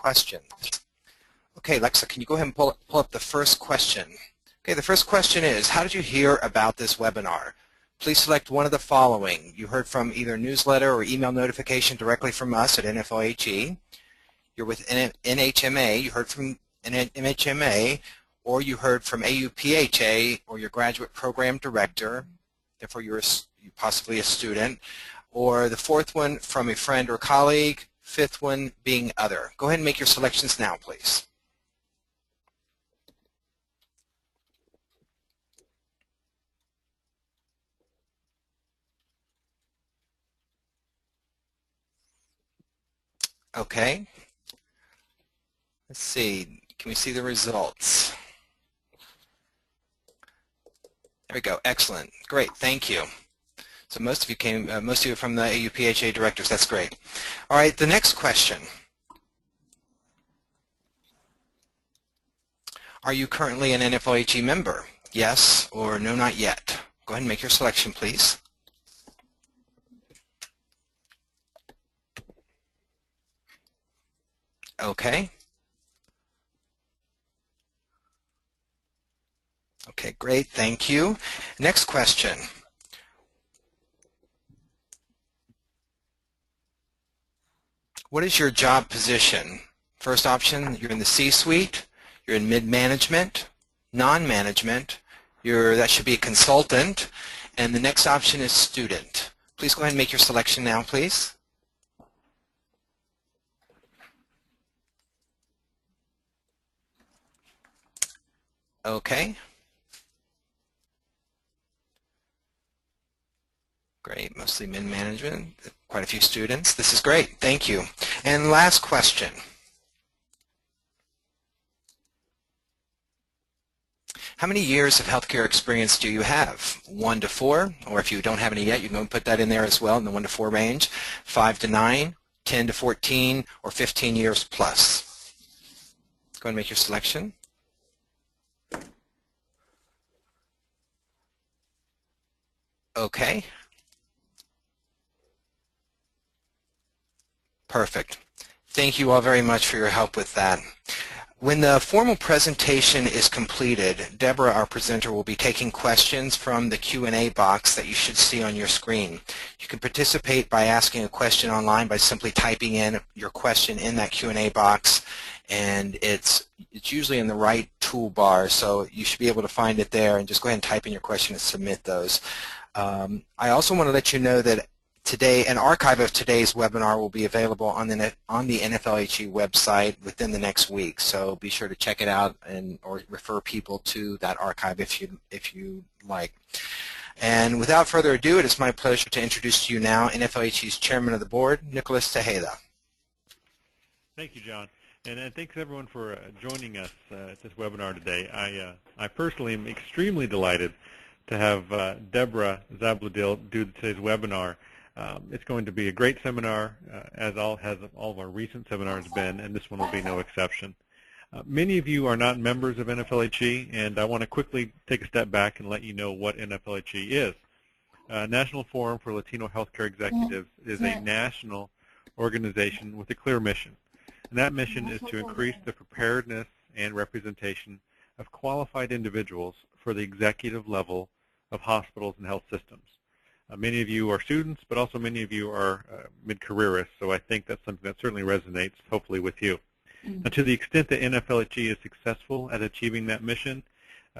questions. Okay, Lexa, can you go ahead and pull up the first question? Okay, the first question is, how did you hear about this webinar? Please select one of the following. You heard from either newsletter or email notification directly from us at NFLHE. You're with NHMA, you heard from NHMA, or you heard from AUPHA or your graduate program director, therefore you're possibly a student, or the fourth one from a friend or colleague, fifth one being other. Go ahead and make your selections now, please. Okay. Let's see. Can we see the results? There we go. Excellent. Great. Thank you. So most of you are from the AUPHA directors. That's great. All right. The next question. Are you currently an NFLHE member? Yes or no, not yet. Go ahead and make your selection, please. Okay. Okay, great. Thank you. Next question. What is your job position? First option, you're in the C-suite, you're in mid-management, non-management, that should be a consultant, and the next option is student. Please go ahead and make your selection now, please. Okay. Great, mostly mid-management, quite a few students. This is great, thank you. And last question. How many years of healthcare experience do you have? 1 to 4, or if you don't have any yet, you can put that in there as well in the 1 to 4 range. 5 to 9, 10 to 14, or 15 years plus. Go ahead and make your selection. Okay. Perfect. Thank you all very much for your help with that. When the formal presentation is completed, Debra, our presenter, will be taking questions from the Q&A box that you should see on your screen. You can participate by asking a question online by simply typing in your question in that Q&A box, and it's usually in the right toolbar, so you should be able to find it there, and just go ahead and type in your question and submit those. I also want to let you know that today, an archive of today's webinar will be available on the NFLHE website within the next week. So be sure to check it out or refer people to that archive if you like. And without further ado, it is my pleasure to introduce to you now NFLHE's Chairman of the Board, Nicholas Tejeda. Thank you, John. And thanks everyone for joining us at this webinar today. I personally am extremely delighted to have Debra Zabloudil do today's webinar. It's going to be a great seminar, as all of our recent seminars been, and this one will be no exception. Many of you are not members of NFLHE, and I want to quickly take a step back and let you know what NFLHE is. National Forum for Latino Healthcare Executives is a national organization with a clear mission, and that mission is to increase the preparedness and representation of qualified individuals for the executive level of hospitals and health systems. Many of you are students, but also many of you are mid-careerists, so I think that's something that certainly resonates, hopefully, with you. Now, to the extent that NFLHE is successful at achieving that mission,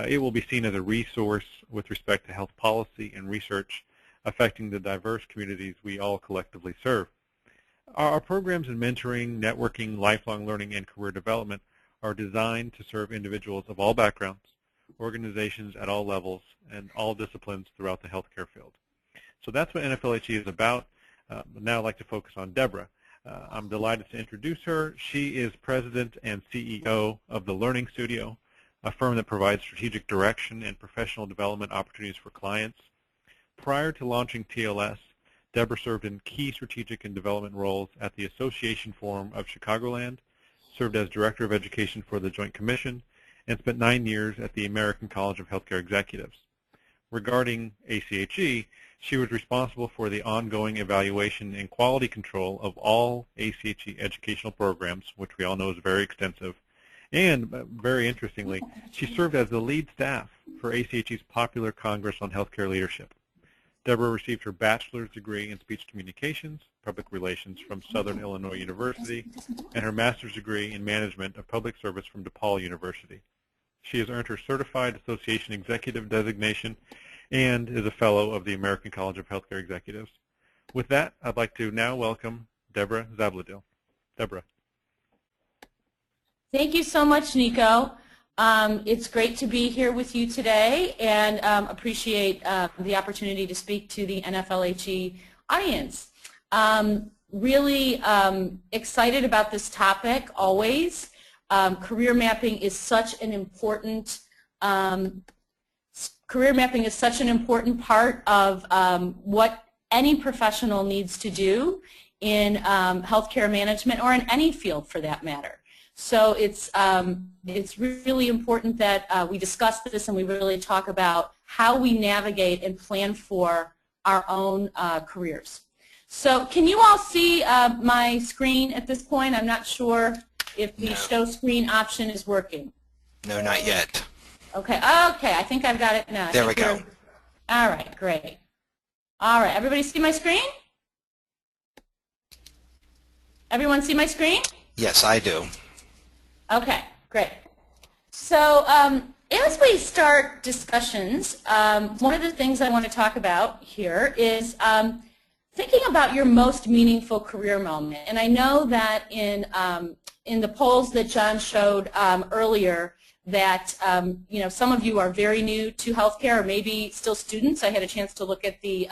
it will be seen as a resource with respect to health policy and research affecting the diverse communities we all collectively serve. Our programs in mentoring, networking, lifelong learning, and career development are designed to serve individuals of all backgrounds, organizations at all levels, and all disciplines throughout the healthcare field. So that's what NFLHE is about. Now I'd like to focus on Debra. I'm delighted to introduce her. She is President and CEO of the Learning Studio, a firm that provides strategic direction and professional development opportunities for clients. Prior to launching TLS, Debra served in key strategic and development roles at the Association Forum of Chicagoland, served as Director of Education for the Joint Commission, and spent 9 years at the American College of Healthcare Executives. Regarding ACHE, she was responsible for the ongoing evaluation and quality control of all ACHE educational programs, which we all know is very extensive. And very interestingly, she served as the lead staff for ACHE's popular Congress on Healthcare Leadership. Debra received her bachelor's degree in speech communications, public relations from Southern Illinois University, and her master's degree in management of public service from DePaul University. She has earned her Certified Association Executive designation and is a fellow of the American College of Healthcare Executives. With that, I'd like to now welcome Debra Zabloudil. Debra. Thank you so much, Nico. It's great to be here with you today, and appreciate the opportunity to speak to the NFLHE audience. Really excited about this topic always. Career mapping is such an important part of what any professional needs to do in healthcare management, or in any field for that matter. So it's really important that we discuss this and we really talk about how we navigate and plan for our own careers. So can you all see my screen at this point? I'm not sure if the show screen option is working. No, not yet. Okay, I think I've got it now. There we go. All right, great. All right, everybody see my screen? Everyone see my screen? Yes, I do. Okay, great. So as we start discussions, one of the things I want to talk about here is thinking about your most meaningful career moment. And I know that in the polls that John showed earlier, that some of you are very new to healthcare, or maybe still students. I had a chance to look at the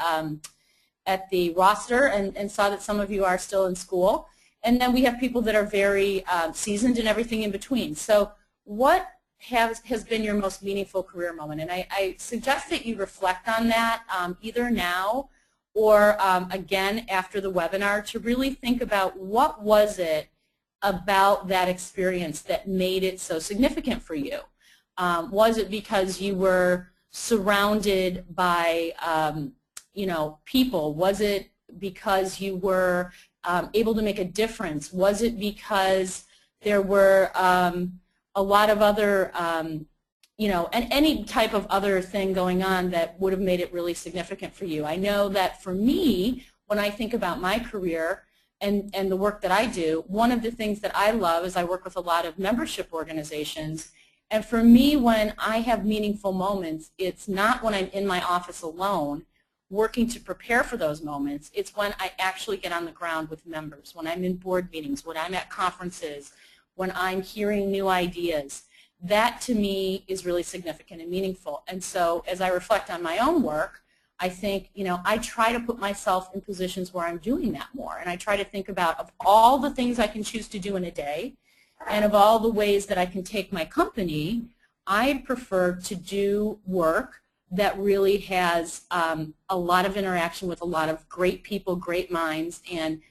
roster and saw that some of you are still in school. And then we have people that are very seasoned and everything in between. So what has been your most meaningful career moment? And I suggest that you reflect on that either now or again after the webinar, to really think about what was it about that experience that made it so significant for you. Was it because you were surrounded by people? Was it because you were able to make a difference? Was it because there were a lot of other, and any type of other thing going on that would have made it really significant for you? I know that for me, when I think about my career and the work that I do, one of the things that I love is I work with a lot of membership organizations. And for me, when I have meaningful moments, it's not when I'm in my office alone working to prepare for those moments. It's when I actually get on the ground with members, when I'm in board meetings, when I'm at conferences, when I'm hearing new ideas. That to me is really significant and meaningful. And so as I reflect on my own work, I think, I try to put myself in positions where I'm doing that more. And I try to think about, of all the things I can choose to do in a day, and of all the ways that I can take my company, I prefer to do work that really has a lot of interaction with a lot of great people, great minds, and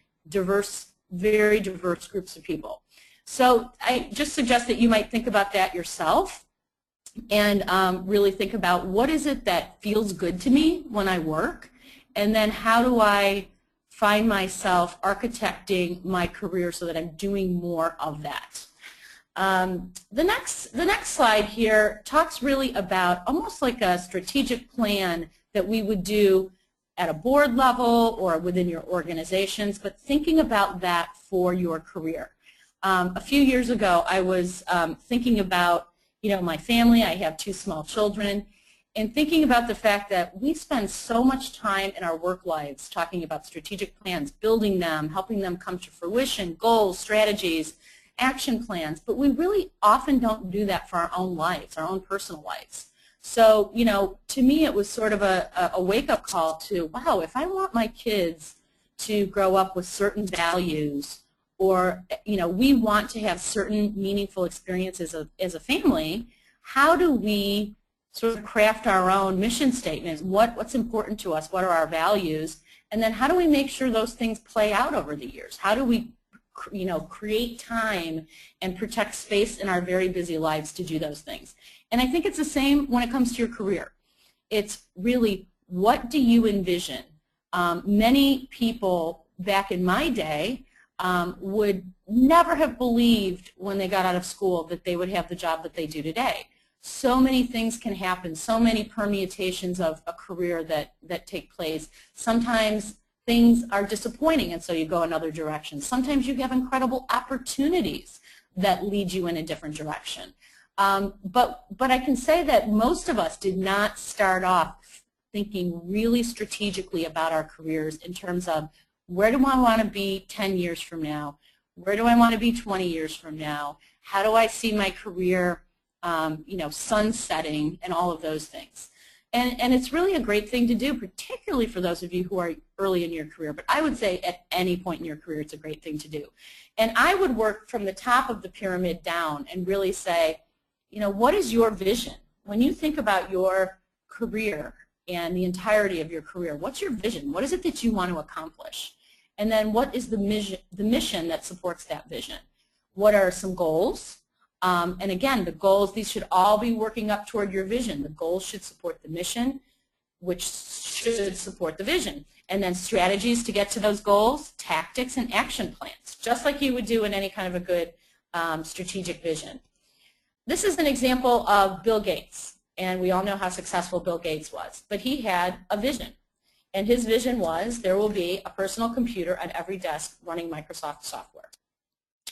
very diverse groups of people. So I just suggest that you might think about that yourself and really think about, what is it that feels good to me when I work, and then how do I find myself architecting my career so that I'm doing more of that. The next slide here talks really about almost like a strategic plan that we would do at a board level or within your organizations, but thinking about that for your career. A few years ago, I was thinking about my family. I have 2 small children, and thinking about the fact that we spend so much time in our work lives talking about strategic plans, building them, helping them come to fruition, goals, strategies, action plans, but we really often don't do that for our own lives, our own personal lives. So, to me it was sort of a wake-up call to, wow, if I want my kids to grow up with certain values, or, we want to have certain meaningful experiences as a family, how do we sort of craft our own mission statements? What's important to us? What are our values? And then how do we make sure those things play out over the years? How do we create time and protect space in our very busy lives to do those things? And I think it's the same when it comes to your career. It's really, what do you envision? Many people back in my day would never have believed when they got out of school that they would have the job that they do today. So many things can happen, so many permutations of a career that take place. Sometimes things are disappointing and so you go another direction. Sometimes you have incredible opportunities that lead you in a different direction. But I can say that most of us did not start off thinking really strategically about our careers in terms of, where do I want to be 10 years from now? Where do I want to be 20 years from now? How do I see my career sunsetting, and all of those things. And it's really a great thing to do, particularly for those of you who are early in your career. But I would say at any point in your career, it's a great thing to do. And I would work from the top of the pyramid down and really say, what is your vision? When you think about your career and the entirety of your career, what's your vision? What is it that you want to accomplish? And then what is the mission that supports that vision? What are some goals? And again, the goals, these should all be working up toward your vision. The goals should support the mission, which should support the vision. And then strategies to get to those goals, tactics, and action plans, just like you would do in any kind of a good strategic vision. This is an example of Bill Gates, and we all know how successful Bill Gates was. But he had a vision, and his vision was there will be a personal computer on every desk running Microsoft software.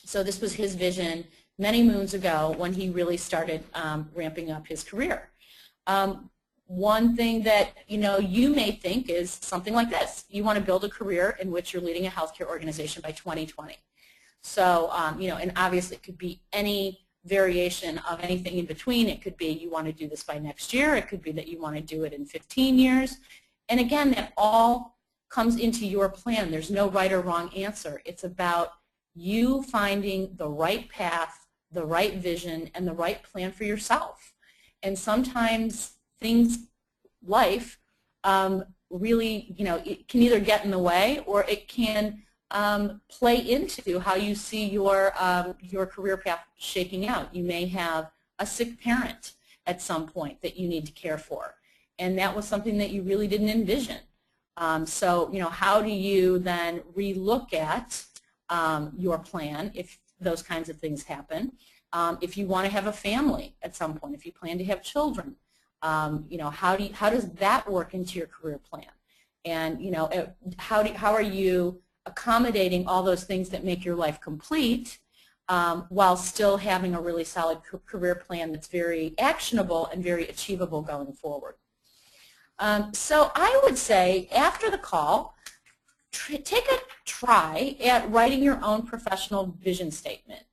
So this was his vision many moons ago when he really started ramping up his career. One thing that you may think is something like this. You want to build a career in which you're leading a healthcare organization by 2020. So and obviously it could be any variation of anything in between. It could be you want to do this by next year. It could be that you want to do it in 15 years. And again, that all comes into your plan. There's no right or wrong answer. It's about you finding the right path, the right vision, and the right plan for yourself. And sometimes life really, it can either get in the way or it can play into how you see your career path shaking out. You may have a sick parent at some point that you need to care for, and that was something that you really didn't envision. So, how do you then relook at your plan if those kinds of things happen? If you want to have a family at some point, if you plan to have children, how does that work into your career plan? And how are you accommodating all those things that make your life complete while still having a really solid career plan that's very actionable and very achievable going forward? So I would say after the call, take a try at writing your own professional vision statement.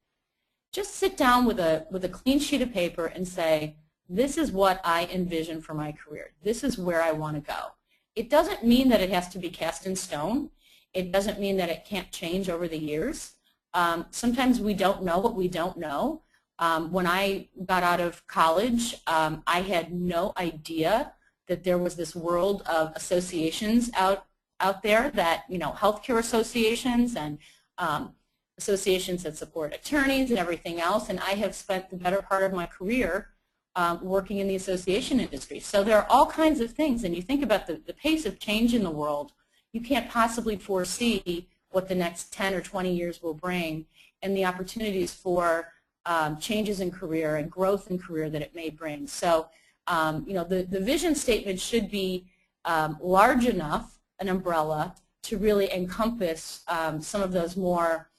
Just sit down with a clean sheet of paper and say, this is what I envision for my career. This is where I want to go. It doesn't mean that it has to be cast in stone. It doesn't mean that it can't change over the years. Sometimes we don't know what we don't know. When I got out of college, I had no idea that there was this world of associations out there that, healthcare associations and associations that support attorneys and everything else. And I have spent the better part of my career working in the association industry. So there are all kinds of things, and you think about the pace of change in the world, you can't possibly foresee what the next 10 or 20 years will bring and the opportunities for changes in career and growth in career that it may bring. So, the vision statement should be large enough, an umbrella, to really encompass some of those more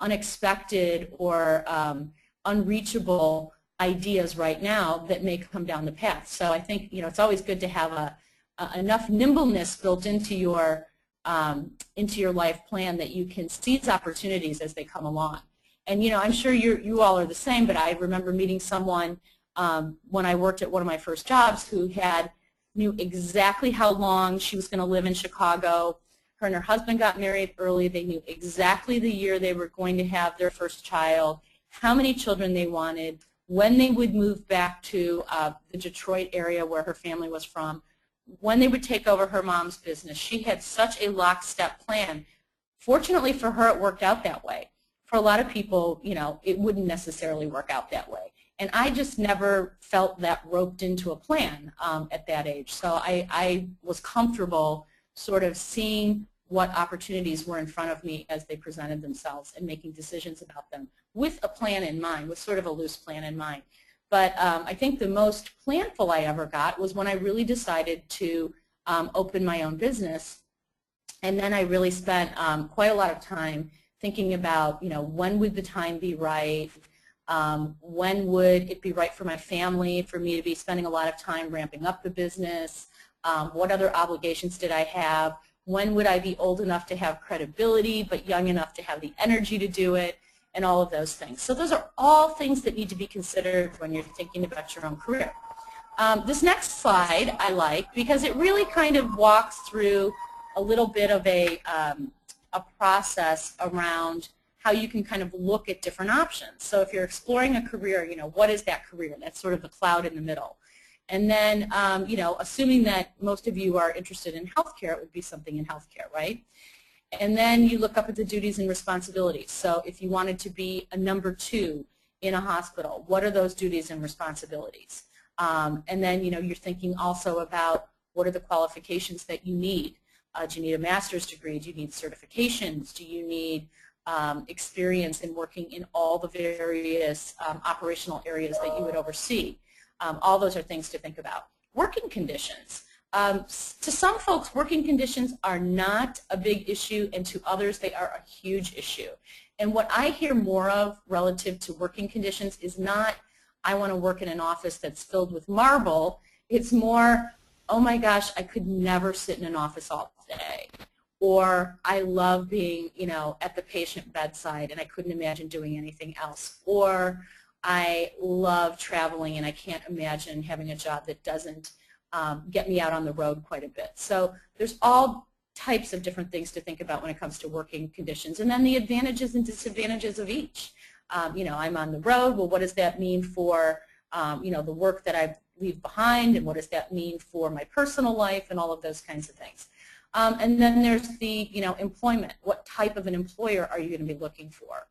unexpected or unreachable ideas right now that may come down the path. So I think it's always good to have enough nimbleness built into your life plan that you can seize opportunities as they come along. And I'm sure you all are the same, but I remember meeting someone when I worked at one of my first jobs who knew exactly how long she was going to live in Chicago. Her and her husband got married early. They knew exactly the year they were going to have their first child, how many children they wanted, when they would move back to the Detroit area where her family was from, when they would take over her mom's business. She had such a lockstep plan. Fortunately for her, it worked out that way. For a lot of people, it wouldn't necessarily work out that way. And I just never felt that roped into a plan at that age. So I was comfortable sort of seeing what opportunities were in front of me as they presented themselves and making decisions about them with a plan in mind, with sort of a loose plan in mind. But I think the most planful I ever got was when I really decided to open my own business. And then I really spent quite a lot of time thinking about, when would the time be right? When would it be right for my family, for me to be spending a lot of time ramping up the business? What other obligations did I have? When would I be old enough to have credibility but young enough to have the energy to do it? And all of those things. So those are all things that need to be considered when you're thinking about your own career. This next slide I like because it really kind of walks through a little bit of a process around how you can kind of look at different options. So if you're exploring a career, what is that career? That's sort of the cloud in the middle. And then, assuming that most of you are interested in healthcare, it would be something in healthcare, right? And then you look up at the duties and responsibilities. So if you wanted to be a number 2 in a hospital, what are those duties and responsibilities? And then, you're thinking also about what are the qualifications that you need. Do you need a master's degree? Do you need certifications? Do you need experience in working in all the various operational areas that you would oversee? All those are things to think about. Working conditions. To some folks, working conditions are not a big issue, and to others, they are a huge issue. And what I hear more of relative to working conditions is not, I want to work in an office that's filled with marble. It's more, oh my gosh, I could never sit in an office all day. Or I love being, at the patient bedside, and I couldn't imagine doing anything else. Or I love traveling, and I can't imagine having a job that doesn't get me out on the road quite a bit. So there's all types of different things to think about when it comes to working conditions. And then the advantages and disadvantages of each. I'm on the road. Well, what does that mean for, the work that I leave behind, and what does that mean for my personal life, and all of those kinds of things. And then there's the, employment. What type of an employer are you going to be looking for?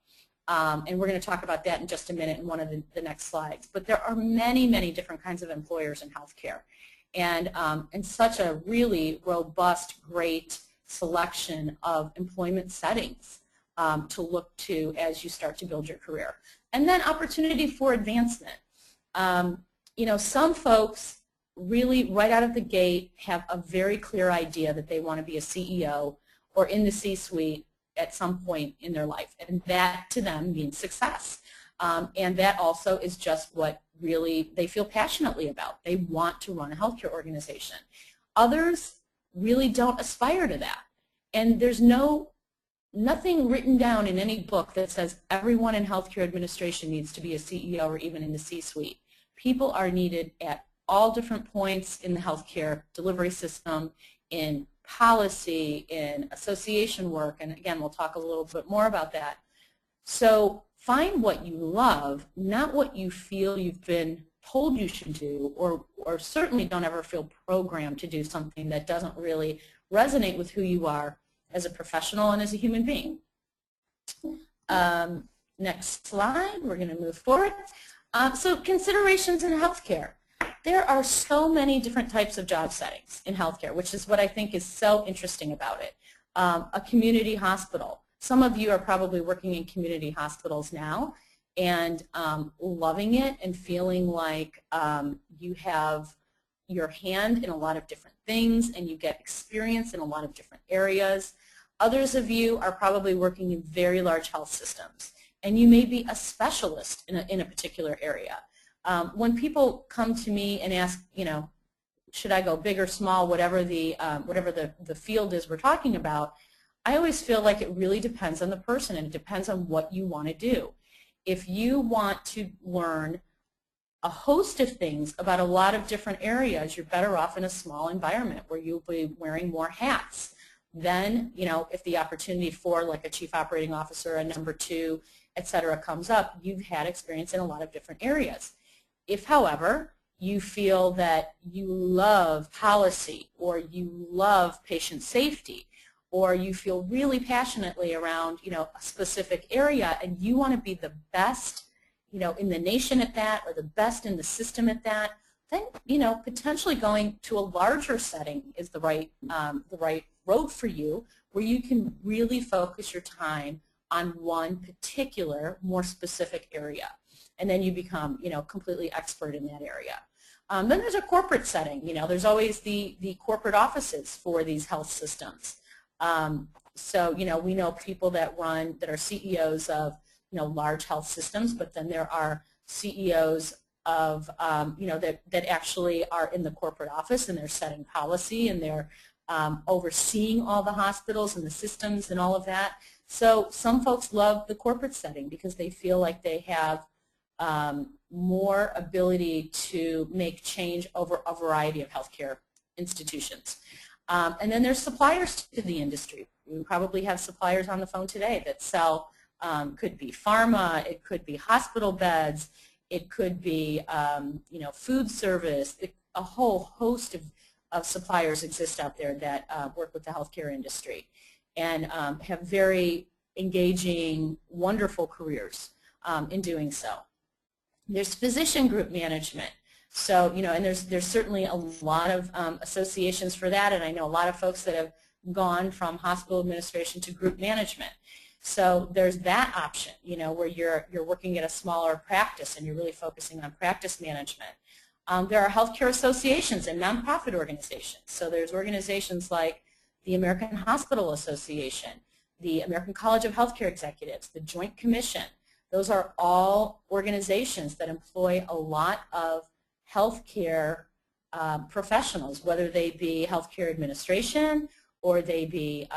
And we're going to talk about that in just a minute in one of the next slides. But there are many, many different kinds of employers in healthcare. And such a really robust, great selection of employment settings to look to as you start to build your career. And then opportunity for advancement. Some folks really right out of the gate have a very clear idea that they want to be a CEO or in the C-suite at some point in their life, and that to them means success. And that also is just what really they feel passionately about. They want to run a healthcare organization. Others really don't aspire to that. And there's nothing written down in any book that says everyone in healthcare administration needs to be a CEO or even in the C-suite. People are needed at all different points in the healthcare delivery system, in policy, in association work, and again, we'll talk a little bit more about that. So find what you love, not what you feel you've been told you should do, or certainly don't ever feel programmed to do something that doesn't really resonate with who you are as a professional and as a human being. Next slide, we're going to move forward. So considerations in healthcare. There are so many different types of job settings in healthcare, which is what I think is so interesting about it. A community hospital. Some of you are probably working in community hospitals now and loving it and feeling like you have your hand in a lot of different things and you get experience in a lot of different areas. Others of you are probably working in very large health systems, and you may be a specialist in a particular area. When people come to me and ask, should I go big or small, whatever the field is we're talking about, I always feel like it really depends on the person, and it depends on what you want to do. If you want to learn a host of things about a lot of different areas, you're better off in a small environment where you'll be wearing more hats. Then, if the opportunity for like a chief operating officer, a number 2, et cetera, comes up, you've had experience in a lot of different areas. If, however, you feel that you love policy or you love patient safety or you feel really passionately around, a specific area and you want to be the best, in the nation at that, or the best in the system at that, then potentially going to a larger setting is the right road for you, where you can really focus your time on one particular, more specific area, and then you become completely expert in that area. Then there's a corporate setting. There's always the corporate offices for these health systems. So we know people that are CEOs of large health systems, but then there are CEOs of that actually are in the corporate office, and they're setting policy, and they're overseeing all the hospitals and the systems and all of that. So some folks love the corporate setting because they feel like they have more ability to make change over a variety of healthcare institutions. And then there's suppliers to the industry. We probably have suppliers on the phone today that sell, could be pharma, it could be hospital beds, it could be food service. A whole host of suppliers exist out there that work with the healthcare industry and have very engaging, wonderful careers in doing so. There's physician group management. So, and there's certainly a lot of associations for that, and I know a lot of folks that have gone from hospital administration to group management. So there's that option, where you're working at a smaller practice and you're really focusing on practice management. There are healthcare associations and nonprofit organizations. So there's organizations like the American Hospital Association, the American College of Healthcare Executives, the Joint Commission. Those are all organizations that employ a lot of healthcare professionals, whether they be healthcare administration or they be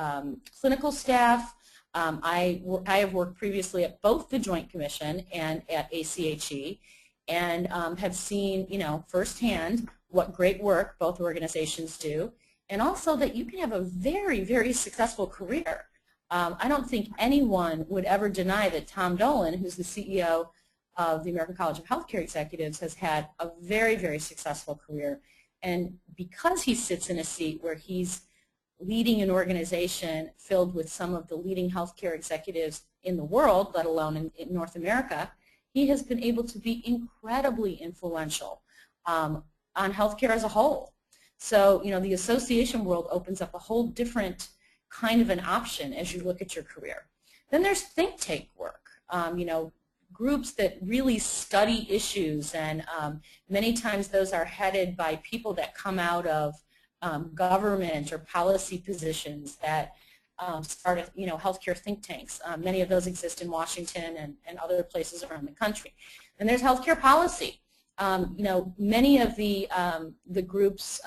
clinical staff. I have worked previously at both the Joint Commission and at ACHE, and have seen, firsthand what great work both organizations do, and also that you can have a very, very successful career. I don't think anyone would ever deny that Tom Dolan, who's the CEO of the American College of Healthcare Executives, has had a very, very successful career. And because he sits in a seat where he's leading an organization filled with some of the leading healthcare executives in the world, let alone in North America, he has been able to be incredibly influential on healthcare as a whole. So, the association world opens up a whole different kind of an option as you look at your career. Then there's think tank work, groups that really study issues, and many times those are headed by people that come out of government or policy positions that started, healthcare think tanks. Many of those exist in Washington and other places around the country. And there's healthcare policy. Many of the groups,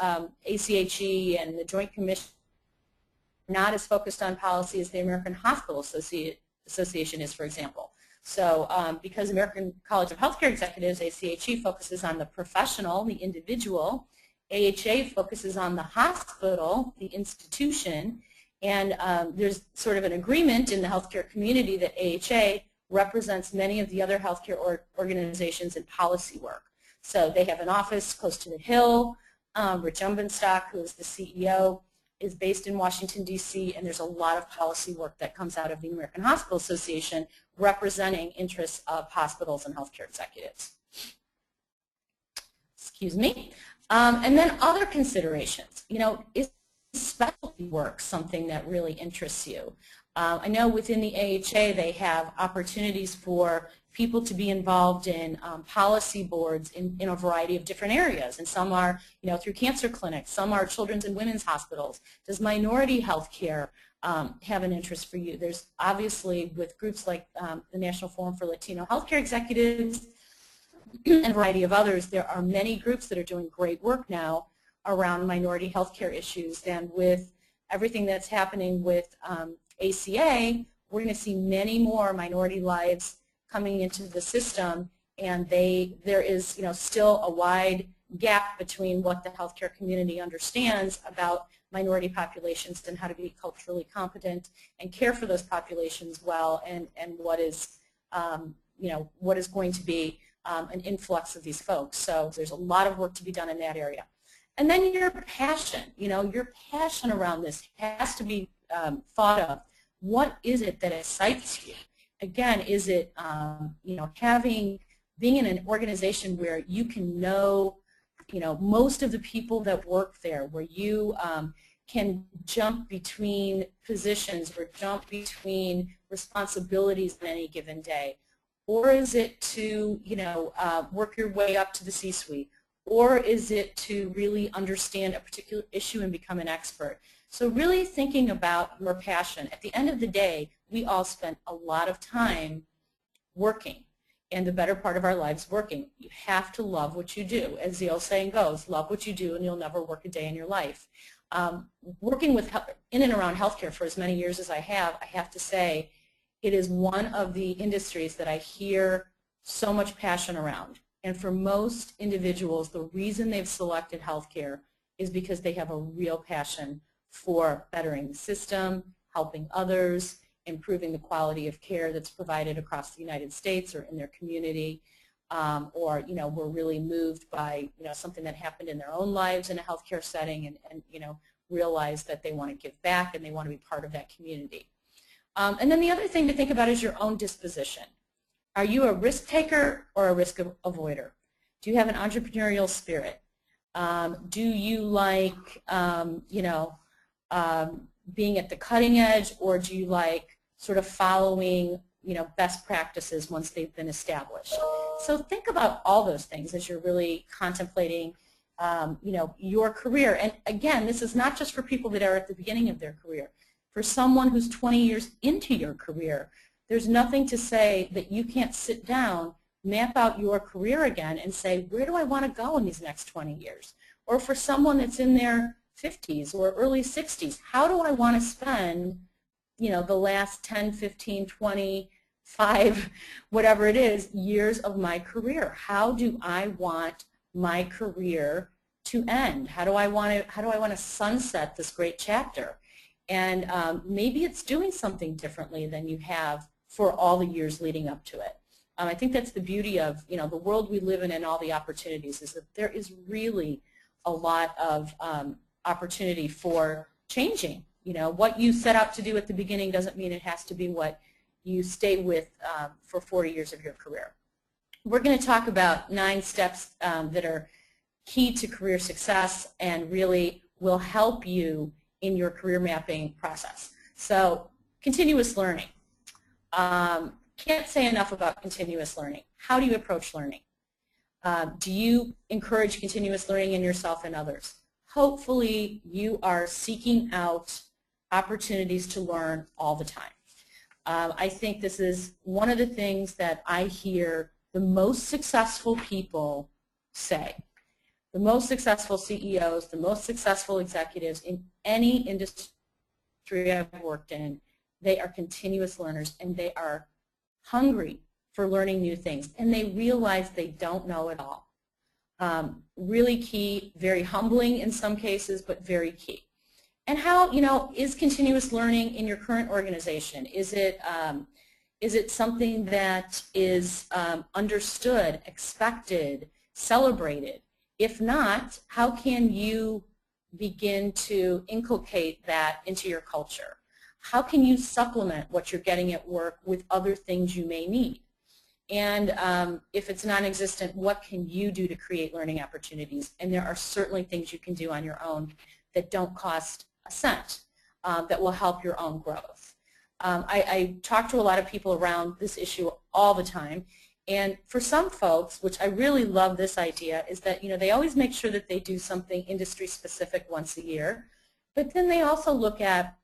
ACHE and the Joint Commission, not as focused on policy as the American Hospital Association is, for example. So because American College of Healthcare Executives, ACHE, focuses on the professional, the individual, AHA focuses on the hospital, the institution, and there's sort of an agreement in the healthcare community that AHA represents many of the other healthcare organizations in policy work. So they have an office close to the Hill. Rich Umbenstock, who is the CEO, is based in Washington, D.C., and there's a lot of policy work that comes out of the American Hospital Association representing interests of hospitals and healthcare executives. Excuse me. And then other considerations. Is specialty work something that really interests you? I know within the AHA they have opportunities for people to be involved in policy boards in a variety of different areas, and some are through cancer clinics, some are children's and women's hospitals. Does minority health care have an interest for you? There's obviously, with groups like the National Forum for Latino Healthcare Executives and a variety of others, there are many groups that are doing great work now around minority healthcare issues, and with everything that's happening with ACA, we're going to see many more minority lives coming into the system, and there is still a wide gap between what the healthcare community understands about minority populations and how to be culturally competent and care for those populations well, and what is what is going to be an influx of these folks. So there's a lot of work to be done in that area. And then your passion, your passion around this has to be thought of. What is it that excites you? Again, is it having being in an organization where you can know, most of the people that work there, where you can jump between positions or jump between responsibilities in any given day? Or is it to, work your way up to the C-suite? Or is it to really understand a particular issue and become an expert? So really thinking about your passion. At the end of the day, we all spend a lot of time working, and the better part of our lives working. You have to love what you do. As the old saying goes, love what you do and you'll never work a day in your life. Working in and around healthcare for as many years as I have to say, it is one of the industries that I hear so much passion around. And for most individuals, the reason they've selected healthcare is because they have a real passion for bettering the system, helping others, improving the quality of care that's provided across the United States or in their community, or were really moved by something that happened in their own lives in a healthcare setting, and realize that they want to give back and they want to be part of that community. And then the other thing to think about is your own disposition. Are you a risk taker or a risk avoider? Do you have an entrepreneurial spirit? Do you like being at the cutting edge, or do you like sort of following best practices once they've been established? So think about all those things as you're really contemplating your career. And again, this is not just for people that are at the beginning of their career. For someone who's 20 years into your career, there's nothing to say that you can't sit down, map out your career again, and say, where do I want to go in these next 20 years? Or for someone that's in their 50s or early 60s, how do I want to spend the last 10, 15, 25, whatever it is, years of my career? How do I want my career to end? How do I want to sunset this great chapter? And maybe it's doing something differently than you have for all the years leading up to it. I think that's the beauty of the world we live in and all the opportunities, is that there is really a lot of opportunity for changing. What you set out to do at the beginning doesn't mean it has to be what you stay with for 40 years of your career. We're going to talk about 9 steps that are key to career success and really will help you in your career mapping process. So, continuous learning. Can't say enough about continuous learning. How do you approach learning? Do you encourage continuous learning in yourself and others? Hopefully you are seeking out opportunities to learn all the time. I think this is one of the things that I hear the most successful people say. The most successful CEOs, the most successful executives in any industry I've worked in, they are continuous learners, and they are hungry for learning new things, and they realize they don't know it all. Really key, very humbling in some cases, but very key. And how, is continuous learning in your current organization? Is it something that is understood, expected, celebrated? If not, how can you begin to inculcate that into your culture? How can you supplement what you're getting at work with other things you may need? And if it's non-existent, what can you do to create learning opportunities? And there are certainly things you can do on your own that don't cost a cent, that will help your own growth. I talk to a lot of people around this issue all the time. And for some folks, which I really love this idea, is that they always make sure that they do something industry specific once a year, but then they also look at,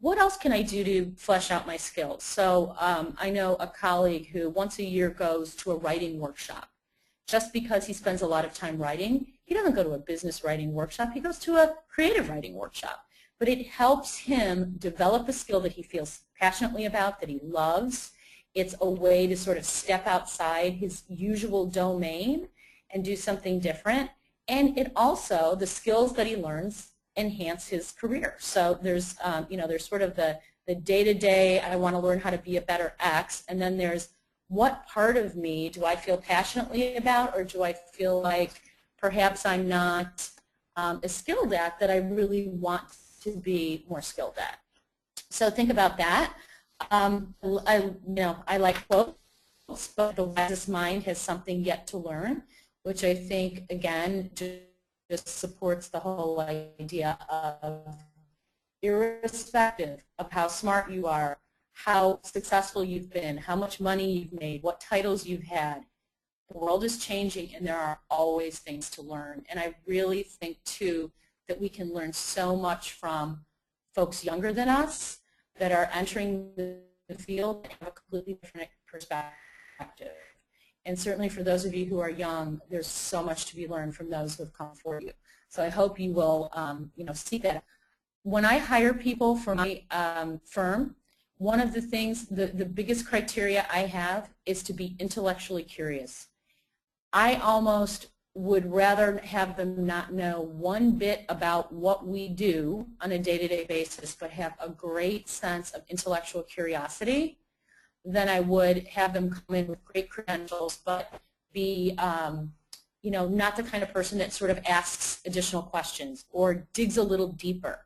what else can I do to flesh out my skills? So I know a colleague who once a year goes to a writing workshop. Just because he spends a lot of time writing, he doesn't go to a business writing workshop, he goes to a creative writing workshop. But it helps him develop a skill that he feels passionately about, that he loves. It's a way to sort of step outside his usual domain and do something different. And it also, the skills that he learns enhance his career. So there's, there's sort of the day-to-day, I want to learn how to be a better X, and then there's, what part of me do I feel passionately about, or do I feel like perhaps I'm not as skilled at that I really want to be more skilled at? So think about that. I like quotes. but the wisest mind has something yet to learn, which I think, again, just supports the whole idea of irrespective of how smart you are, how successful you've been, how much money you've made, what titles you've had, the world is changing and there are always things to learn. And I really think, too, that we can learn so much from folks younger than us that are entering the field and have a completely different perspective. And certainly for those of you who are young, there's so much to be learned from those who have come before you. So I hope you will see that. When I hire people for my firm, one of the things, the biggest criteria I have is to be intellectually curious. I almost would rather have them not know one bit about what we do on a day-to-day basis, but have a great sense of intellectual curiosity, than I would have them come in with great credentials, but be not the kind of person that sort of asks additional questions or digs a little deeper.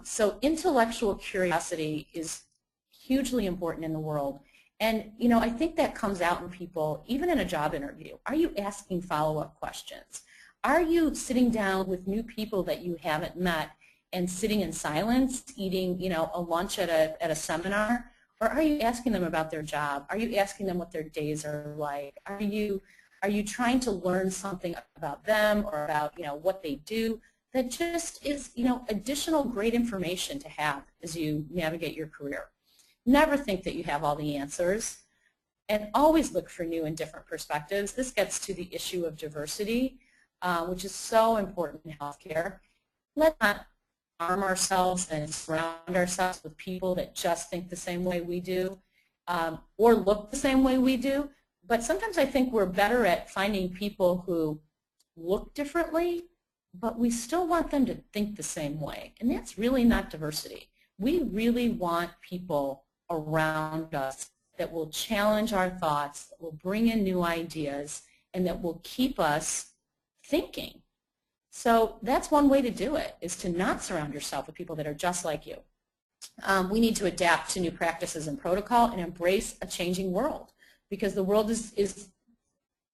So intellectual curiosity is hugely important in the world. And, I think that comes out in people, even in a job interview. Are you asking follow-up questions? Are you sitting down with new people that you haven't met and sitting in silence, eating, a lunch at a seminar? Or are you asking them about their job? Are you asking them what their days are like? Are you trying to learn something about them or about, what they do that just is, additional great information to have as you navigate your career? Never think that you have all the answers, and always look for new and different perspectives. This gets to the issue of diversity, which is so important in healthcare. Let's not arm ourselves and surround ourselves with people that just think the same way we do or look the same way we do. But sometimes I think we're better at finding people who look differently, but we still want them to think the same way. And that's really not diversity. We really want people around us that will challenge our thoughts, that will bring in new ideas, and that will keep us thinking. So that's one way to do it, is to not surround yourself with people that are just like you. We need to adapt to new practices and protocol and embrace a changing world, because the world is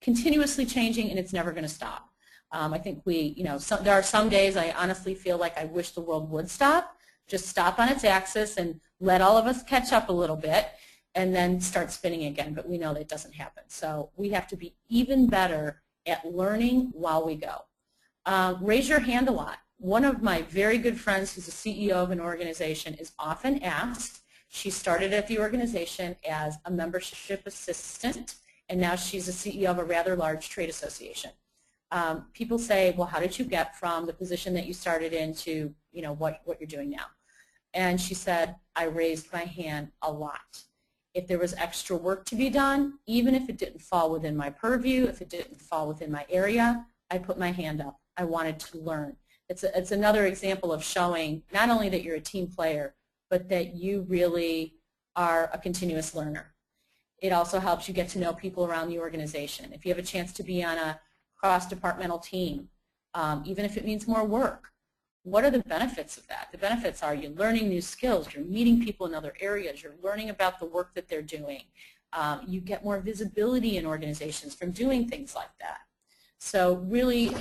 continuously changing and it's never going to stop. I think there are some days I honestly feel like I wish the world would stop, just stop on its axis and let all of us catch up a little bit and then start spinning again, but we know that doesn't happen. So we have to be even better at learning while we go. Raise your hand a lot. One of my very good friends who's a CEO of an organization is often asked. She started at the organization as a membership assistant, and now she's a CEO of a rather large trade association. People say, well, how did you get from the position that you started in to what you're doing now? And she said, I raised my hand a lot. If there was extra work to be done, even if it didn't fall within my purview, if it didn't fall within my area, I put my hand up. I wanted to learn. It's another example of showing not only that you're a team player, but that you really are a continuous learner. It also helps you get to know people around the organization. If you have a chance to be on a cross-departmental team, even if it means more work, what are the benefits of that? The benefits are you're learning new skills, you're meeting people in other areas, you're learning about the work that they're doing. You get more visibility in organizations from doing things like that. So really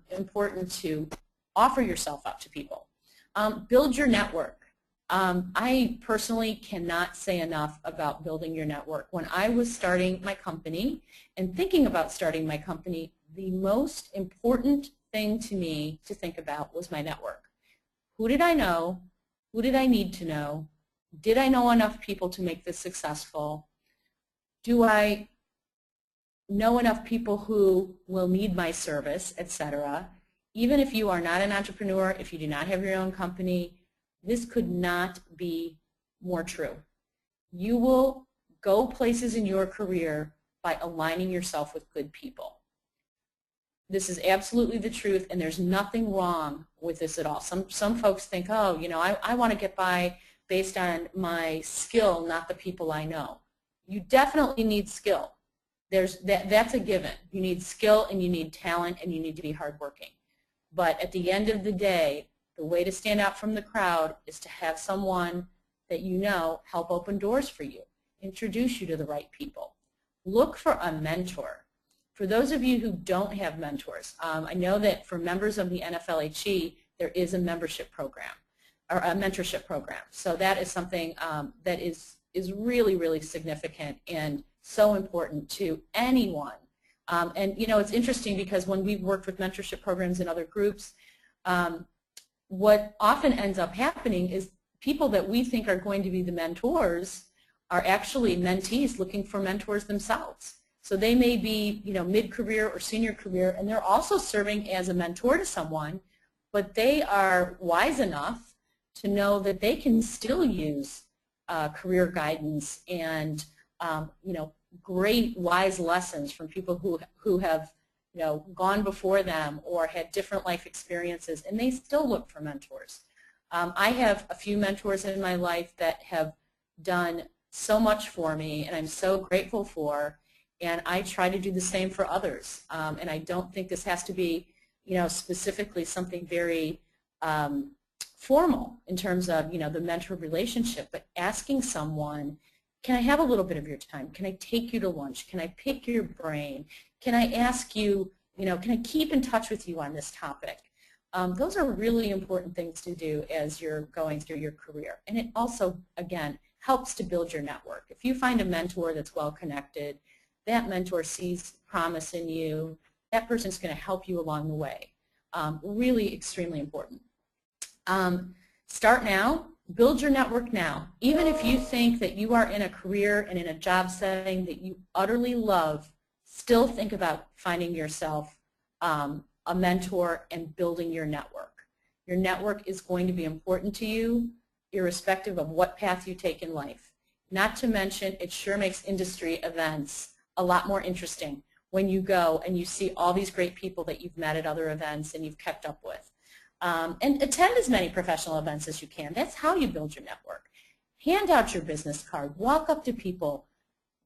important to offer yourself up to people. Build your network. I personally cannot say enough about building your network. When I was starting my company and thinking about starting my company, the most important thing to me to think about was my network. Who did I know? Who did I need to know? Did I know enough people to make this successful? Do I know enough people who will need my service, etc.? Even if you are not an entrepreneur, if you do not have your own company, this could not be more true. You will go places in your career by aligning yourself with good people. This is absolutely the truth, and there's nothing wrong with this at all. Some folks think, oh, I want to get by based on my skill, not the people I know. You definitely need skill. That's a given. You need skill, and you need talent, and you need to be hardworking. But at the end of the day, the way to stand out from the crowd is to have someone that you know help open doors for you, introduce you to the right people. look for a mentor. For those of you who don't have mentors, I know that for members of the NFLHE, there is a membership program, or a mentorship program. So that is something that is really, really significant and so important to anyone. And you know, it's interesting because when we've worked with mentorship programs in other groups, what often ends up happening is people that we think are going to be the mentors are actually mentees looking for mentors themselves. So they may be, you know, mid-career or senior career, and they're also serving as a mentor to someone, but they are wise enough to know that they can still use career guidance and, you know, great wise lessons from people who have, you know, gone before them or had different life experiences, and they still look for mentors. I have a few mentors in my life that have done so much for me, and I'm so grateful for, and I try to do the same for others. And I don't think this has to be, you know, specifically something very formal in terms of, you know, the mentor relationship, but asking someone, can I have a little bit of your time? Can I take you to lunch? Can I pick your brain? Can I ask you, you know, can I keep in touch with you on this topic? Those are really important things to do as you're going through your career. And it also, again, helps to build your network. If you find a mentor that's well connected, that mentor sees promise in you, that person's going to help you along the way. Really extremely important. Start now. Build your network now. Even if you think that you are in a career and in a job setting that you utterly love, still think about finding yourself a mentor and building your network. Your network is going to be important to you irrespective of what path you take in life. Not to mention, it sure makes industry events a lot more interesting when you go and you see all these great people that you've met at other events and you've kept up with. And attend as many professional events as you can. That's how you build your network. Hand out your business card. Walk up to people.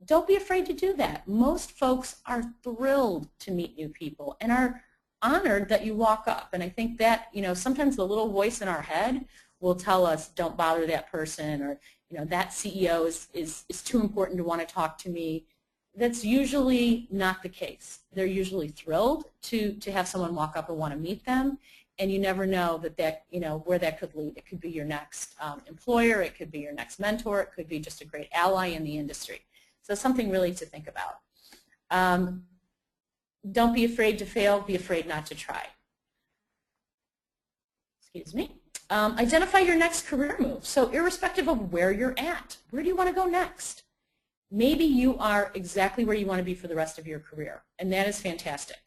Don't be afraid to do that. Most folks are thrilled to meet new people and are honored that you walk up. And I think that, you know, sometimes the little voice in our head will tell us, don't bother that person, or, you know, that CEO is too important to want to talk to me. That's usually not the case. They're usually thrilled to have someone walk up and want to meet them. And you never know that, you know, where that could lead. It could be your next employer. It could be your next mentor. It could be just a great ally in the industry. So something really to think about. Don't be afraid to fail. Be afraid not to try. Excuse me. Identify your next career move. So irrespective of where you're at, where do you want to go next? Maybe you are exactly where you want to be for the rest of your career, and that is fantastic.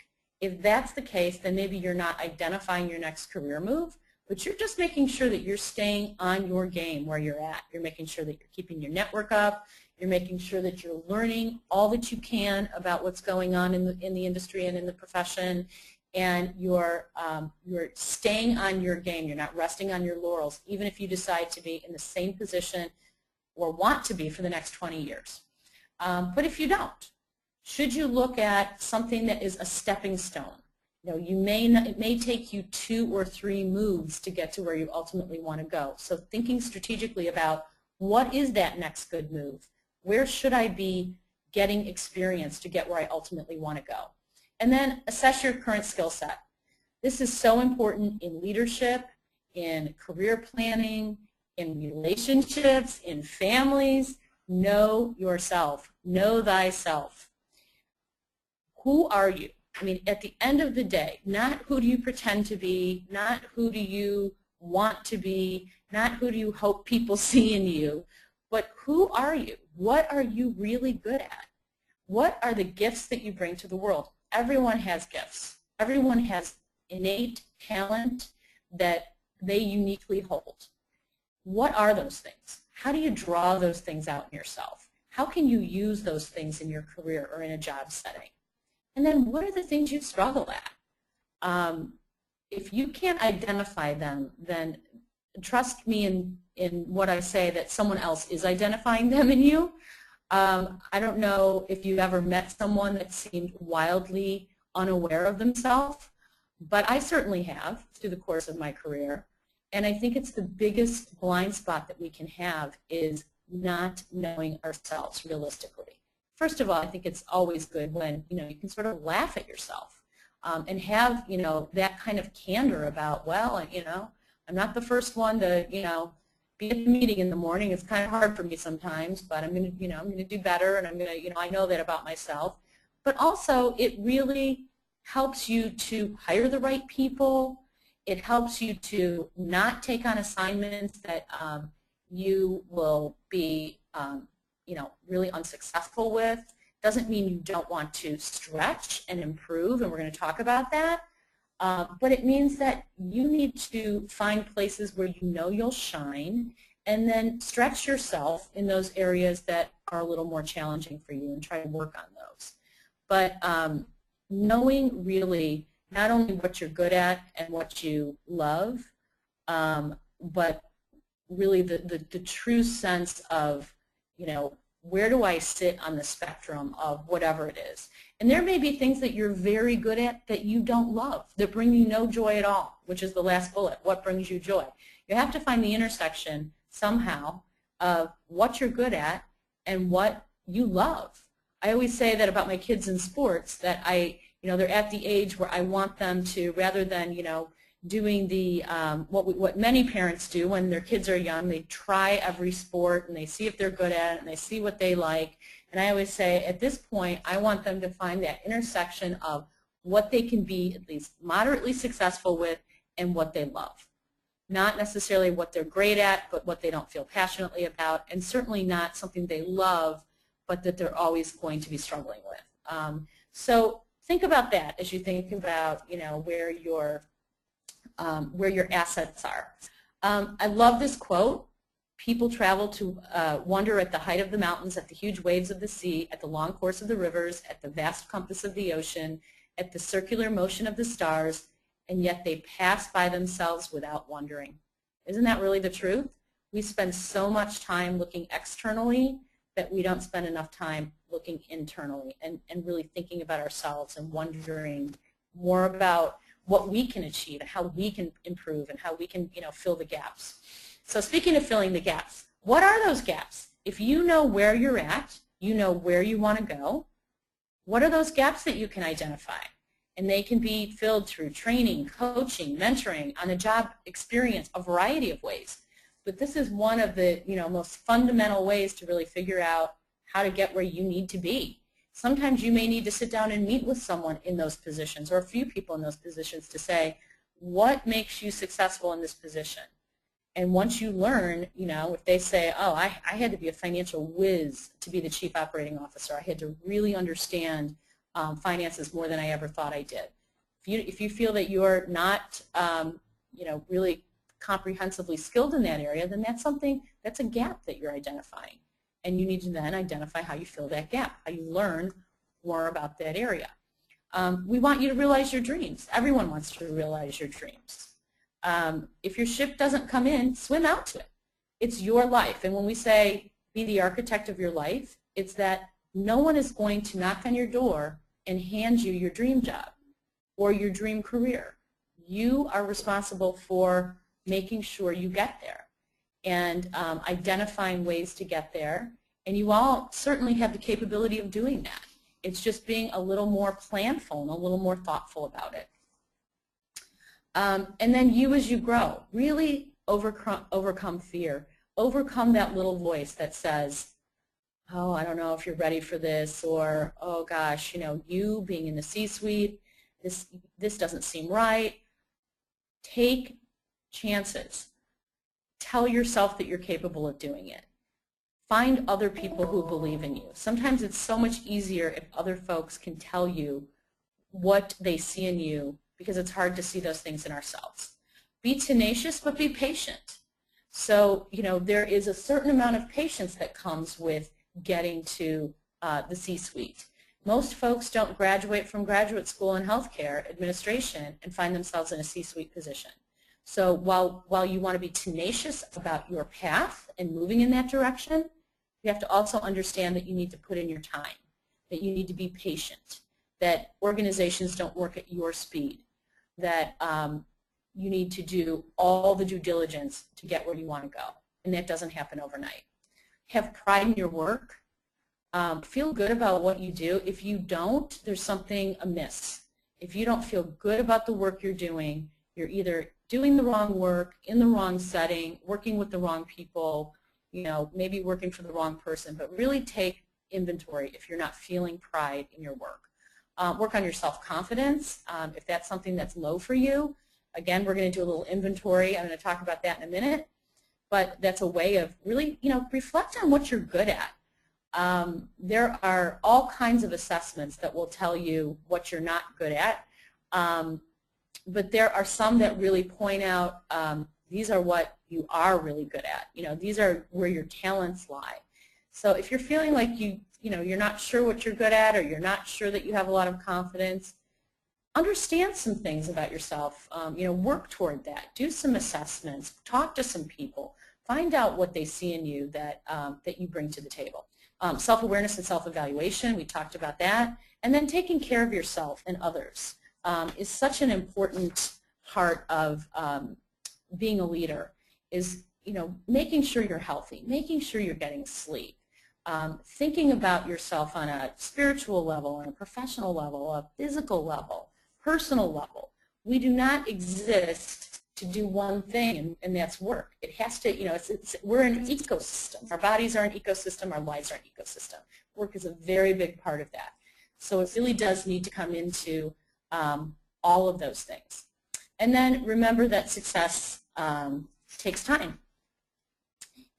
If that's the case, then maybe you're not identifying your next career move, but you're just making sure that you're staying on your game where you're at. You're making sure that you're keeping your network up. You're making sure that you're learning all that you can about what's going on in the industry and in the profession, and you're staying on your game. You're not resting on your laurels, even if you decide to be in the same position or want to be for the next 20 years. But if you don't, should you look at something that is a stepping stone? You know, it may take you 2 or 3 moves to get to where you ultimately want to go. So thinking strategically about what is that next good move? Where should I be getting experience to get where I ultimately want to go? And then assess your current skill set. This is so important in leadership, in career planning, in relationships, in families. Know yourself. Know thyself. Who are you? I mean, at the end of the day, not who do you pretend to be, not who do you want to be, not who do you hope people see in you, but who are you? What are you really good at? What are the gifts that you bring to the world? Everyone has gifts. Everyone has innate talent that they uniquely hold. What are those things? How do you draw those things out in yourself? How can you use those things in your career or in a job setting? And then what are the things you struggle at? If you can't identify them, then trust me in what I say that someone else is identifying them in you. I don't know if you've ever met someone that seemed wildly unaware of themselves, but I certainly have through the course of my career. And I think it's the biggest blind spot that we can have is not knowing ourselves realistically. first of all, I think it's always good when, you can sort of laugh at yourself and have, that kind of candor about, well, I'm not the first one to, be at the meeting in the morning. It's kind of hard for me sometimes, but I'm going to, I'm going to do better, and I'm going to, I know that about myself. But also, it really helps you to hire the right people. It helps you to not take on assignments that you will be, really unsuccessful with. Doesn't mean you don't want to stretch and improve, and we're going to talk about that. But it means that you need to find places where you know you'll shine, and then stretch yourself in those areas that are a little more challenging for you and try to work on those. But knowing really not only what you're good at and what you love, but really the true sense of, where do I sit on the spectrum of whatever it is. And there may be things that you're very good at that you don't love, that bring you no joy at all, which is the last bullet. What brings you joy? You have to find the intersection somehow of what you're good at and what you love. I always say that about my kids in sports, that they're at the age where I want them to, rather than, doing the what many parents do when their kids are young, they try every sport and they see if they're good at it and they see what they like. And I always say, at this point, I want them to find that intersection of what they can be at least moderately successful with and what they love. Not necessarily what they're great at, but what they don't feel passionately about, and certainly not something they love, but that they're always going to be struggling with. So think about that as you think about, where your assets are. I love this quote. People travel to wonder at the height of the mountains, at the huge waves of the sea, at the long course of the rivers, at the vast compass of the ocean, at the circular motion of the stars, and yet they pass by themselves without wondering. Isn't that really the truth? We spend so much time looking externally that we don't spend enough time looking internally and really thinking about ourselves and wondering more about what we can achieve and how we can improve and how we can, fill the gaps. So speaking of filling the gaps, what are those gaps? If you know where you're at, you know where you want to go, what are those gaps that you can identify? And they can be filled through training, coaching, mentoring, on-the-job experience, a variety of ways. But this is one of the, most fundamental ways to really figure out how to get where you need to be. Sometimes you may need to sit down and meet with someone in those positions, or a few people in those positions, to say, what makes you successful in this position? And once you learn, if they say, oh, I had to be a financial whiz to be the chief operating officer, I had to really understand finances more than I ever thought I did. If you feel that you're not, really comprehensively skilled in that area, then that's a gap that you're identifying. And you need to then identify how you fill that gap, how you learn more about that area. We want you to realize your dreams. Everyone wants to realize your dreams. If your ship doesn't come in, swim out to it. It's your life. And when we say be the architect of your life, it's that no one is going to knock on your door and hand you your dream job or your dream career. You are responsible for making sure you get there and identifying ways to get there. And you all certainly have the capability of doing that. It's just being a little more planful and a little more thoughtful about it. And then you, as you grow, really overcome fear. Overcome that little voice that says, oh, I don't know if you're ready for this, or, oh gosh, you being in the C-suite, this doesn't seem right. Take chances. Tell yourself that you're capable of doing it. Find other people who believe in you. Sometimes it's so much easier if other folks can tell you what they see in you, because it's hard to see those things in ourselves. Be tenacious, but be patient. So, there is a certain amount of patience that comes with getting to the C-suite. Most folks don't graduate from graduate school in healthcare administration and find themselves in a C-suite position. So while you want to be tenacious about your path and moving in that direction, you have to also understand that you need to put in your time, that you need to be patient, that organizations don't work at your speed, that you need to do all the due diligence to get where you want to go, and that doesn't happen overnight. Have pride in your work. Feel good about what you do. If you don't, there's something amiss. If you don't feel good about the work you're doing, you're either doing the wrong work, in the wrong setting, working with the wrong people, maybe working for the wrong person, but really take inventory if you're not feeling pride in your work. Work on your self-confidence. If that's something that's low for you, again, we're going to do a little inventory. I'm going to talk about that in a minute, but that's a way of really, reflect on what you're good at. There are all kinds of assessments that will tell you what you're not good at, but there are some that really point out these are what you are really good at. These are where your talents lie. So if you're feeling like you're not sure what you're good at, or you're not sure that you have a lot of confidence, understand some things about yourself. Work toward that. Do some assessments. Talk to some people. Find out what they see in you that you bring to the table. Self-awareness and self-evaluation, we talked about that. And then taking care of yourself and others is such an important part of being a leader, is making sure you're healthy, making sure you're getting sleep, thinking about yourself on a spiritual level, on a professional level, a physical level, personal level. We do not exist to do one thing, and that's work. It has to, we're an ecosystem. Our bodies are an ecosystem. Our lives are an ecosystem. Work is a very big part of that. So it really does need to come into all of those things. And then remember that success takes time.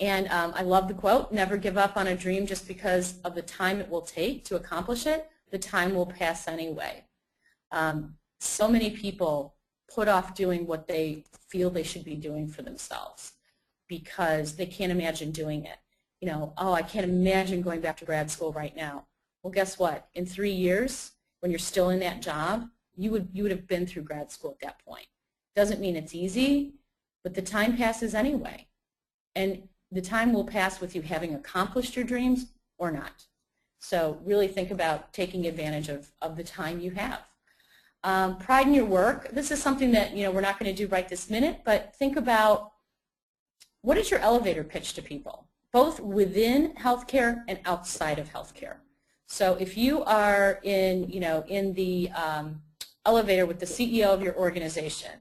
And I love the quote, never give up on a dream just because of the time it will take to accomplish it. The time will pass anyway. So many people put off doing what they feel they should be doing for themselves because they can't imagine doing it. Oh, I can't imagine going back to grad school right now. Well, guess what? In 3 years, when you're still in that job, you would have been through grad school at that point. Doesn't mean it's easy, but the time passes anyway. And the time will pass with you having accomplished your dreams or not. So really think about taking advantage of the time you have. Pride in your work. This is something that we're not going to do right this minute, but think about, what is your elevator pitch to people, both within healthcare and outside of healthcare. So if you are in the elevator with the CEO of your organization,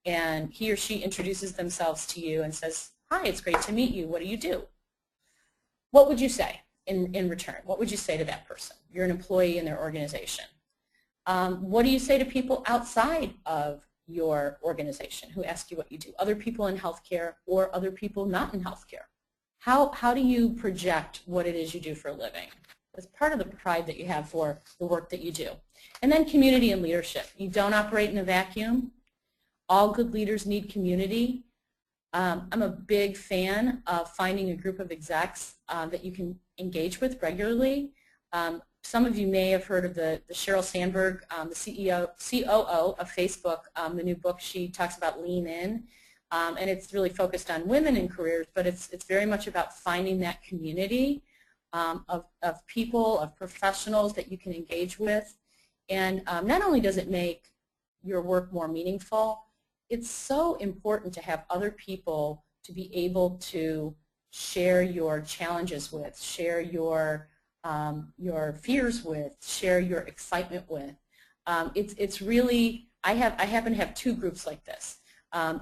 and he or she introduces themselves to you and says, "Hi, it's great to meet you. What do you do?" What would you say in return? What would you say to that person? You're an employee in their organization. What do you say to people outside of your organization who ask you what you do? Other people in healthcare or other people not in healthcare. How do you project what it is you do for a living? That's part of the pride that you have for the work that you do. And then community and leadership. You don't operate in a vacuum. All good leaders need community. I'm a big fan of finding a group of execs that you can engage with regularly. Some of you may have heard of the Sheryl Sandberg, the COO of Facebook, the new book. She talks about Lean In, and it's really focused on women in careers, but it's very much about finding that community of people, of professionals that you can engage with. And not only does it make your work more meaningful, it's so important to have other people to be able to share your challenges with, share your fears with, share your excitement with. It's really, I happen to have two groups like this.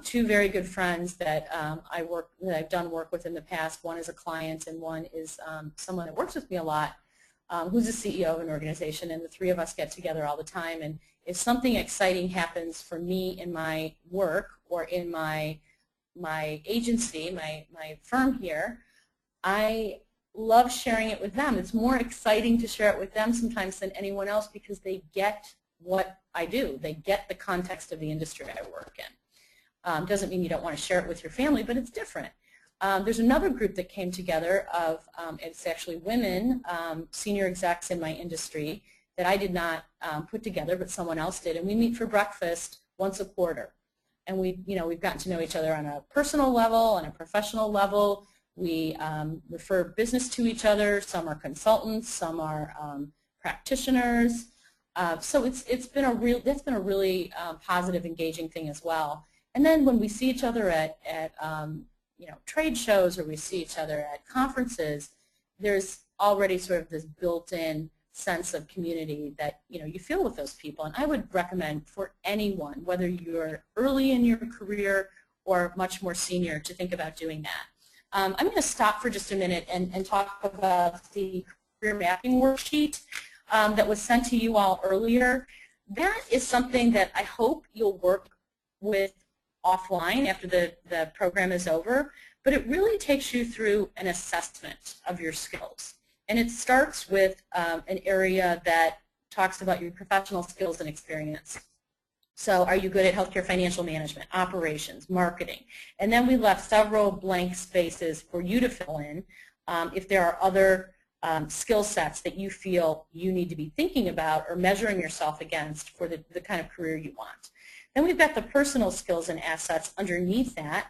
Two very good friends that I've done work with in the past. One is a client, and one is someone that works with me a lot, who's a CEO of an organization, and the three of us get together all the time. And if something exciting happens for me in my work or in my agency, my firm here, I love sharing it with them. It's more exciting to share it with them sometimes than anyone else because they get what I do. They get the context of the industry I work in. Doesn't mean you don't want to share it with your family, but it's different. There's another group that came together of, it's actually women, senior execs in my industry that I did not put together, but someone else did. And we meet for breakfast once a quarter. And we've gotten to know each other on a personal level, on a professional level. We refer business to each other. Some are consultants, some are practitioners. So that's been a really positive, engaging thing as well. And then when we see each other at trade shows, or we see each other at conferences, there's already sort of this built-in sense of community that you feel with those people. And I would recommend for anyone, whether you're early in your career or much more senior, to think about doing that. I'm going to stop for just a minute and talk about the career mapping worksheet that was sent to you all earlier. That is something that I hope you'll work with offline after the program is over, but it really takes you through an assessment of your skills. And it starts with an area that talks about your professional skills and experience. So are you good at healthcare financial management, operations, marketing? And then we left several blank spaces for you to fill in if there are other skill sets that you feel you need to be thinking about or measuring yourself against for the kind of career you want. Then we've got the personal skills and assets underneath that,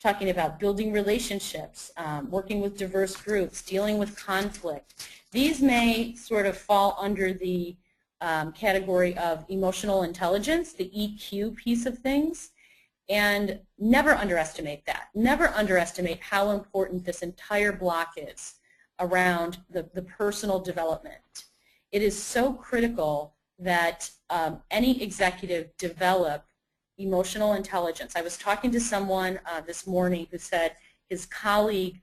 talking about building relationships, working with diverse groups, dealing with conflict. These may sort of fall under the category of emotional intelligence, the EQ piece of things, and never underestimate that. Never underestimate how important this entire block is around the personal development. It is so critical that any executive develop emotional intelligence. I was talking to someone this morning who said his colleague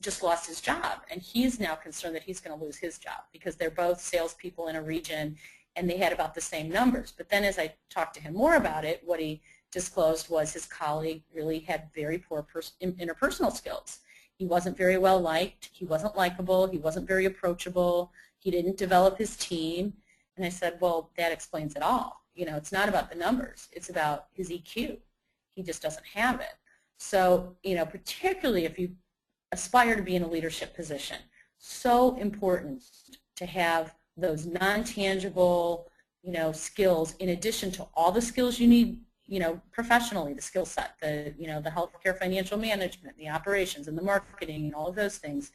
just lost his job, and he's now concerned that he's going to lose his job because they're both salespeople in a region and they had about the same numbers. But then as I talked to him more about it, what he disclosed was his colleague really had very poor interpersonal skills. He wasn't very well liked, he wasn't likable, he wasn't very approachable, he didn't develop his team. And I said, well, that explains it all. It's not about the numbers, it's about his EQ. He just doesn't have it. So, particularly if you aspire to be in a leadership position, so important to have those non-tangible, skills in addition to all the skills you need, professionally, the skill set, the healthcare financial management, the operations and the marketing and all of those things,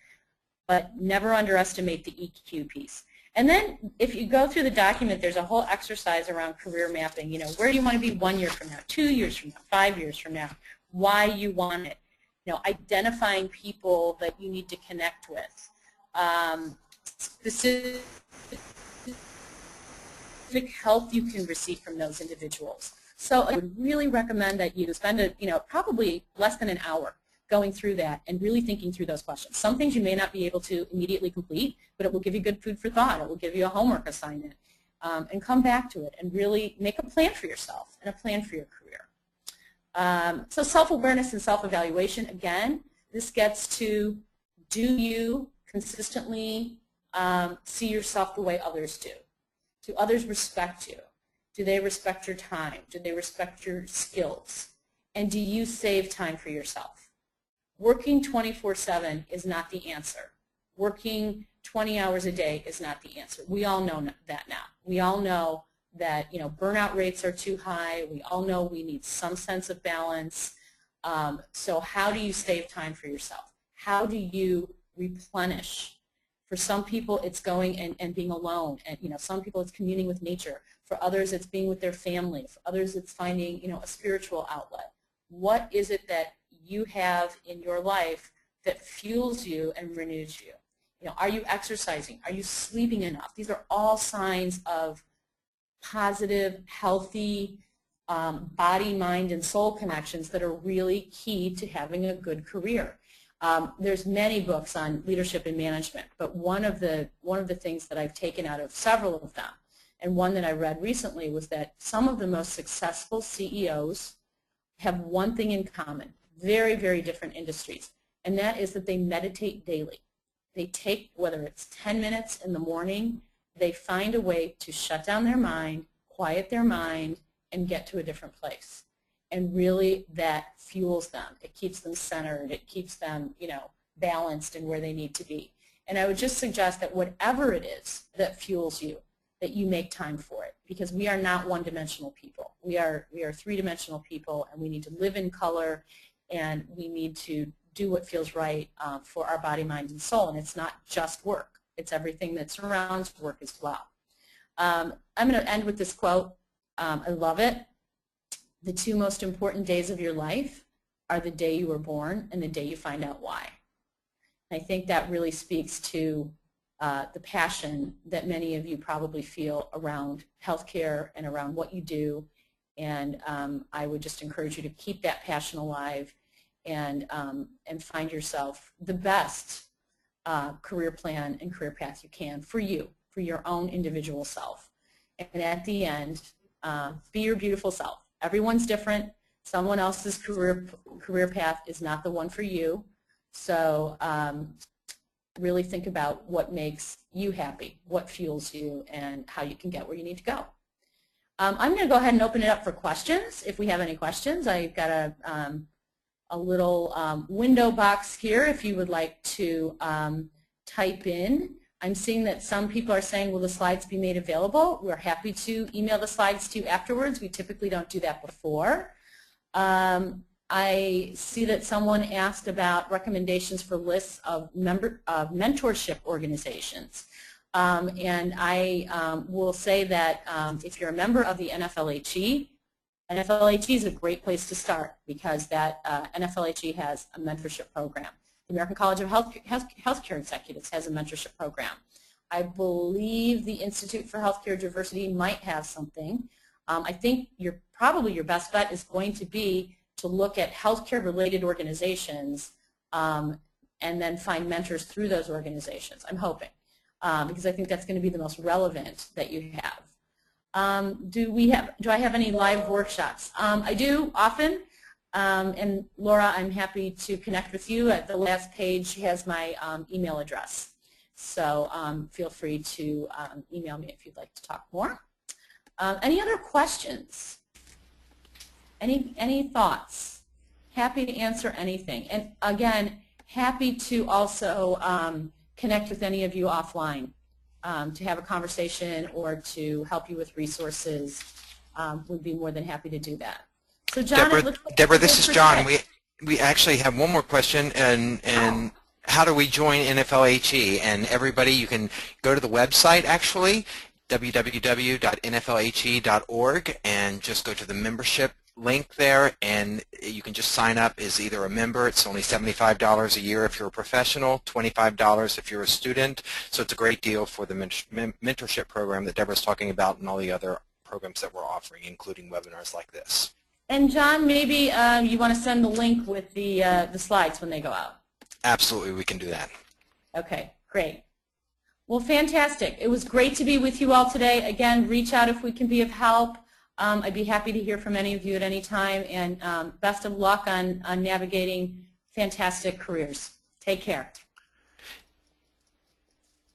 but never underestimate the EQ piece. And then if you go through the document, there's a whole exercise around career mapping. Where do you want to be 1 year from now, 2 years from now, 5 years from now, why you want it. Identifying people that you need to connect with, specific help you can receive from those individuals. So I would really recommend that you spend probably less than an hour going through that and really thinking through those questions. Some things you may not be able to immediately complete, but it will give you good food for thought. It will give you a homework assignment, and come back to it and really make a plan for yourself and a plan for your career. So self-awareness and self-evaluation, again, this gets to, do you consistently see yourself the way others do? Do others respect you? Do they respect your time? Do they respect your skills? And do you save time for yourself? Working 24/7 is not the answer. Working 20 hours a day is not the answer. We all know that now. We all know that burnout rates are too high. We all know we need some sense of balance. So how do you save time for yourself? How do you replenish? For some people, it's going and being alone, and some people it's communing with nature. For others, it's being with their family. For others, it's finding a spiritual outlet. What is it that you have in your life that fuels you and renews you? Are you exercising? Are you sleeping enough? These are all signs of positive, healthy body, mind, and soul connections that are really key to having a good career. There's many books on leadership and management, but one of the things that I've taken out of several of them, and one that I read recently, was that some of the most successful CEOs have one thing in common, very, very different industries, and that is that they meditate daily. They take, whether it's 10 minutes in the morning, they find a way to shut down their mind, quiet their mind, and get to a different place. And really that fuels them. It keeps them centered. It keeps them, balanced in where they need to be. And I would just suggest that whatever it is that fuels you, that you make time for it, because we are not one-dimensional people. We are three-dimensional people, and we need to live in color, and we need to do what feels right for our body, mind, and soul. And it's not just work. It's everything that surrounds work as well. I'm going to end with this quote. I love it. The two most important days of your life are the day you were born and the day you find out why. I think that really speaks to the passion that many of you probably feel around healthcare and around what you do. And I would just encourage you to keep that passion alive and find yourself the best career plan and career path you can for you, for your own individual self. And at the end, be your beautiful self. Everyone's different. Someone else's career path is not the one for you. So really think about what makes you happy, what fuels you, and how you can get where you need to go. I'm going to go ahead and open it up for questions. If we have any questions, I've got a little window box here if you would like to type in. I'm seeing that some people are saying, will the slides be made available? We're happy to email the slides to you afterwards. We typically don't do that before. I see that someone asked about recommendations for lists of mentorship organizations. And I will say that if you're a member of the NFLHE, NFLHE is a great place to start because that NFLHE has a mentorship program. The American College of Healthcare Executives has a mentorship program. I believe the Institute for Healthcare Diversity might have something. I think probably your best bet is going to be to look at healthcare-related organizations and then find mentors through those organizations, I'm hoping, because I think that's going to be the most relevant that you have. Do I have any live workshops? I do often, and Laura, I'm happy to connect with you. At the last page has my email address, so feel free to email me if you'd like to talk more. Any other questions? Any thoughts? Happy to answer anything. And again, happy to also connect with any of you offline to have a conversation or to help you with resources. We'd be more than happy to do that. So John, Debra, this is John. We actually have one more question, and how do we join NFLHE? And everybody, you can go to the website actually, www.nflhe.org, and just go to the membership link there, and you can just sign up as either a member. It's only $75 a year if you're a professional, $25 if you're a student. So it's a great deal for the mentorship program that Debra's talking about and all the other programs that we're offering, including webinars like this. And John, maybe you want to send the link with the slides when they go out. Absolutely, we can do that. Okay, great. Well, fantastic. It was great to be with you all today. Again, reach out if we can be of help. I'd be happy to hear from any of you at any time, and best of luck on navigating fantastic careers. Take care.